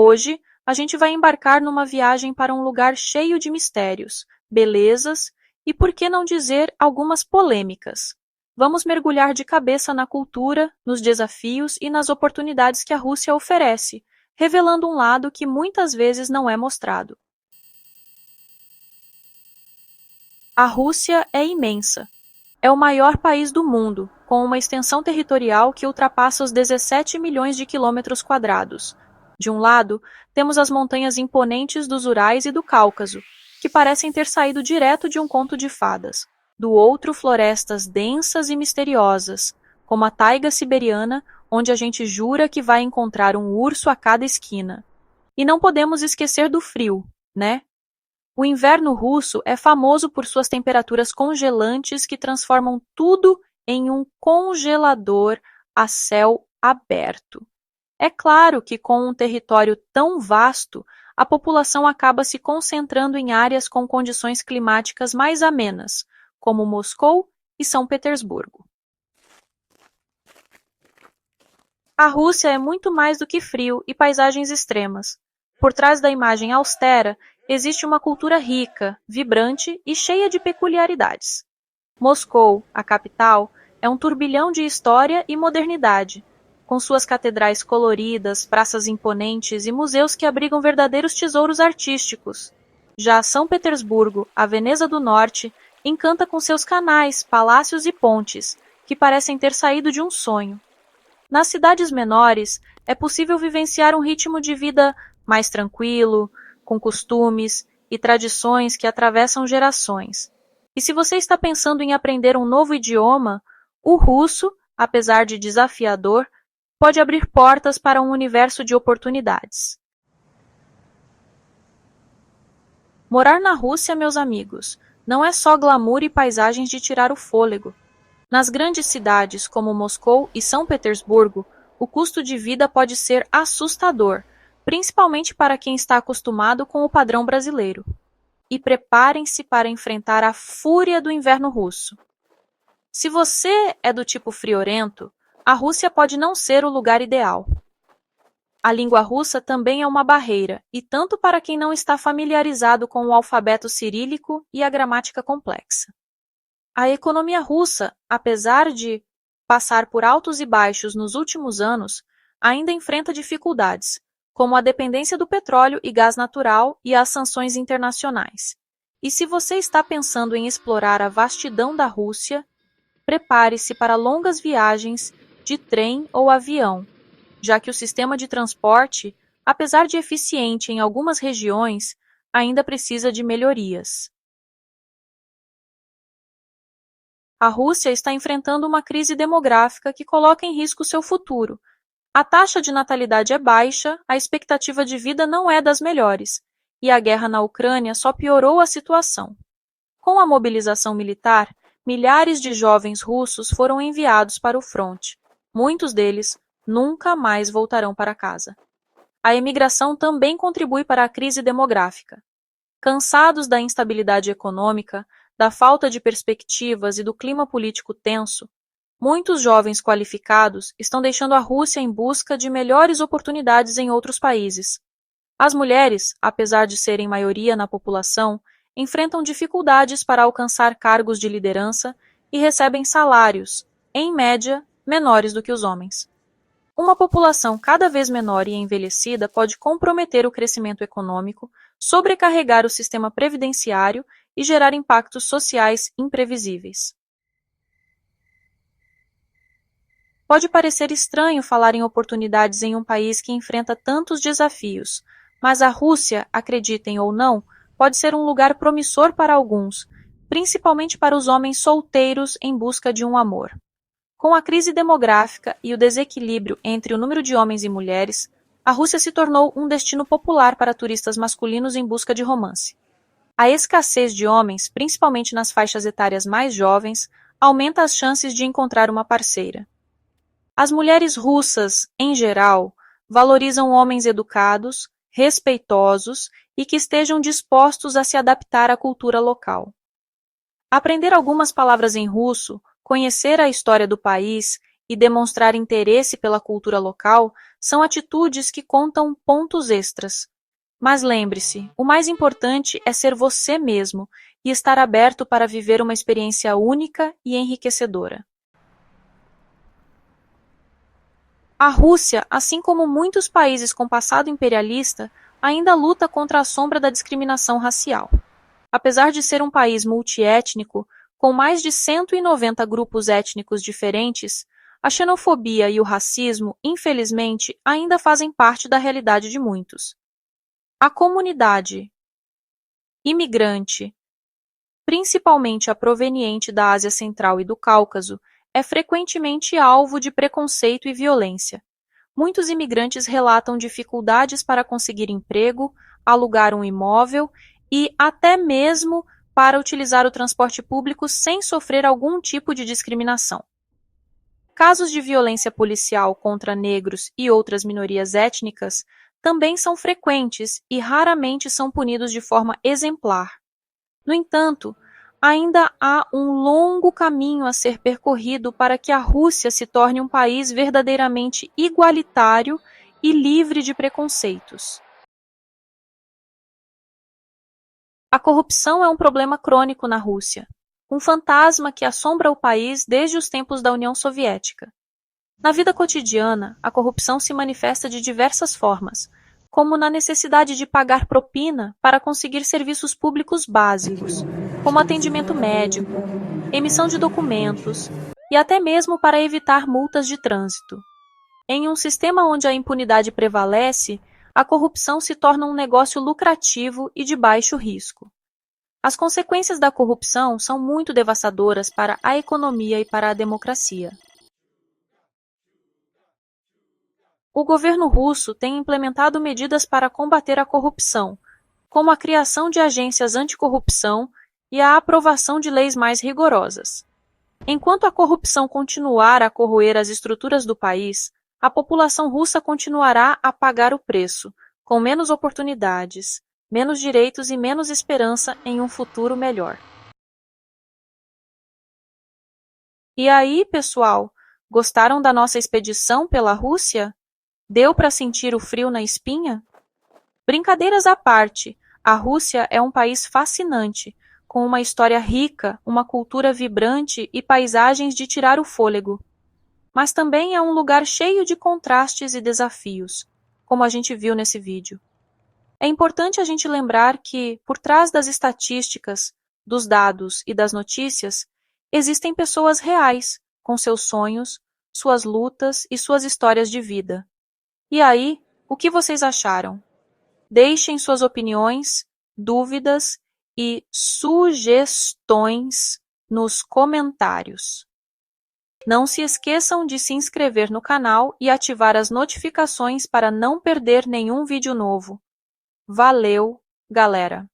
Hoje, a gente vai embarcar numa viagem para um lugar cheio de mistérios, belezas e, por que não dizer, algumas polêmicas. Vamos mergulhar de cabeça na cultura, nos desafios e nas oportunidades que a Rússia oferece, revelando um lado que muitas vezes não é mostrado. A Rússia é imensa. É o maior país do mundo, com uma extensão territorial que ultrapassa os 17 milhões de quilômetros quadrados. De um lado, temos as montanhas imponentes dos Urais e do Cáucaso, que parecem ter saído direto de um conto de fadas. Do outro, florestas densas e misteriosas, como a taiga siberiana, onde a gente jura que vai encontrar um urso a cada esquina. E não podemos esquecer do frio, né? O inverno russo é famoso por suas temperaturas congelantes que transformam tudo em um congelador a céu aberto. É claro que com um território tão vasto, a população acaba se concentrando em áreas com condições climáticas mais amenas, como Moscou e São Petersburgo. A Rússia é muito mais do que frio e paisagens extremas. Por trás da imagem austera, existe uma cultura rica, vibrante e cheia de peculiaridades. Moscou, a capital, é um turbilhão de história e modernidade, com suas catedrais coloridas, praças imponentes e museus que abrigam verdadeiros tesouros artísticos. Já São Petersburgo, a Veneza do Norte, encanta com seus canais, palácios e pontes, que parecem ter saído de um sonho. Nas cidades menores, é possível vivenciar um ritmo de vida mais tranquilo, com costumes e tradições que atravessam gerações. E se você está pensando em aprender um novo idioma, o russo, apesar de desafiador, pode abrir portas para um universo de oportunidades. Morar na Rússia, meus amigos, não é só glamour e paisagens de tirar o fôlego. Nas grandes cidades como Moscou e São Petersburgo, o custo de vida pode ser assustador, principalmente para quem está acostumado com o padrão brasileiro. E preparem-se para enfrentar a fúria do inverno russo. Se você é do tipo friorento, a Rússia pode não ser o lugar ideal. A língua russa também é uma barreira, e tanto para quem não está familiarizado com o alfabeto cirílico e a gramática complexa. A economia russa, apesar de passar por altos e baixos nos últimos anos, ainda enfrenta dificuldades, como a dependência do petróleo e gás natural e as sanções internacionais. E se você está pensando em explorar a vastidão da Rússia, prepare-se para longas viagens de trem ou avião, já que o sistema de transporte, apesar de eficiente em algumas regiões, ainda precisa de melhorias. A Rússia está enfrentando uma crise demográfica que coloca em risco seu futuro. A taxa de natalidade é baixa, a expectativa de vida não é das melhores, e a guerra na Ucrânia só piorou a situação. Com a mobilização militar, milhares de jovens russos foram enviados para o fronte. Muitos deles nunca mais voltarão para casa. A imigração também contribui para a crise demográfica. Cansados da instabilidade econômica, da falta de perspectivas e do clima político tenso, muitos jovens qualificados estão deixando a Rússia em busca de melhores oportunidades em outros países. As mulheres, apesar de serem maioria na população, enfrentam dificuldades para alcançar cargos de liderança e recebem salários, em média, menores do que os homens. Uma população cada vez menor e envelhecida pode comprometer o crescimento econômico, sobrecarregar o sistema previdenciário e gerar impactos sociais imprevisíveis. Pode parecer estranho falar em oportunidades em um país que enfrenta tantos desafios, mas a Rússia, acreditem ou não, pode ser um lugar promissor para alguns, principalmente para os homens solteiros em busca de um amor. Com a crise demográfica e o desequilíbrio entre o número de homens e mulheres, a Rússia se tornou um destino popular para turistas masculinos em busca de romance. A escassez de homens, principalmente nas faixas etárias mais jovens, aumenta as chances de encontrar uma parceira. As mulheres russas, em geral, valorizam homens educados, respeitosos e que estejam dispostos a se adaptar à cultura local. Aprender algumas palavras em russo, conhecer a história do país e demonstrar interesse pela cultura local são atitudes que contam pontos extras. Mas lembre-se, o mais importante é ser você mesmo e estar aberto para viver uma experiência única e enriquecedora. A Rússia, assim como muitos países com passado imperialista, ainda luta contra a sombra da discriminação racial. Apesar de ser um país multiétnico, com mais de 190 grupos étnicos diferentes, a xenofobia e o racismo, infelizmente, ainda fazem parte da realidade de muitos. A comunidade imigrante, principalmente a proveniente da Ásia Central e do Cáucaso, é frequentemente alvo de preconceito e violência. Muitos imigrantes relatam dificuldades para conseguir emprego, alugar um imóvel e até mesmo para utilizar o transporte público sem sofrer algum tipo de discriminação. Casos de violência policial contra negros e outras minorias étnicas também são frequentes e raramente são punidos de forma exemplar. No entanto, ainda há um longo caminho a ser percorrido para que a Rússia se torne um país verdadeiramente igualitário e livre de preconceitos. A corrupção é um problema crônico na Rússia, um fantasma que assombra o país desde os tempos da União Soviética. Na vida cotidiana, a corrupção se manifesta de diversas formas, como na necessidade de pagar propina para conseguir serviços públicos básicos, como atendimento médico, emissão de documentos e até mesmo para evitar multas de trânsito. Em um sistema onde a impunidade prevalece, a corrupção se torna um negócio lucrativo e de baixo risco. As consequências da corrupção são muito devastadoras para a economia e para a democracia. O governo russo tem implementado medidas para combater a corrupção, como a criação de agências anticorrupção e a aprovação de leis mais rigorosas. Enquanto a corrupção continuar a corroer as estruturas do país, a população russa continuará a pagar o preço, com menos oportunidades, menos direitos e menos esperança em um futuro melhor. E aí, pessoal, gostaram da nossa expedição pela Rússia? Deu para sentir o frio na espinha? Brincadeiras à parte, a Rússia é um país fascinante, com uma história rica, uma cultura vibrante e paisagens de tirar o fôlego. Mas também é um lugar cheio de contrastes e desafios, como a gente viu nesse vídeo. É importante a gente lembrar que, por trás das estatísticas, dos dados e das notícias, existem pessoas reais, com seus sonhos, suas lutas e suas histórias de vida. E aí, o que vocês acharam? Deixem suas opiniões, dúvidas e sugestões nos comentários. Não se esqueçam de se inscrever no canal e ativar as notificações para não perder nenhum vídeo novo. Valeu, galera!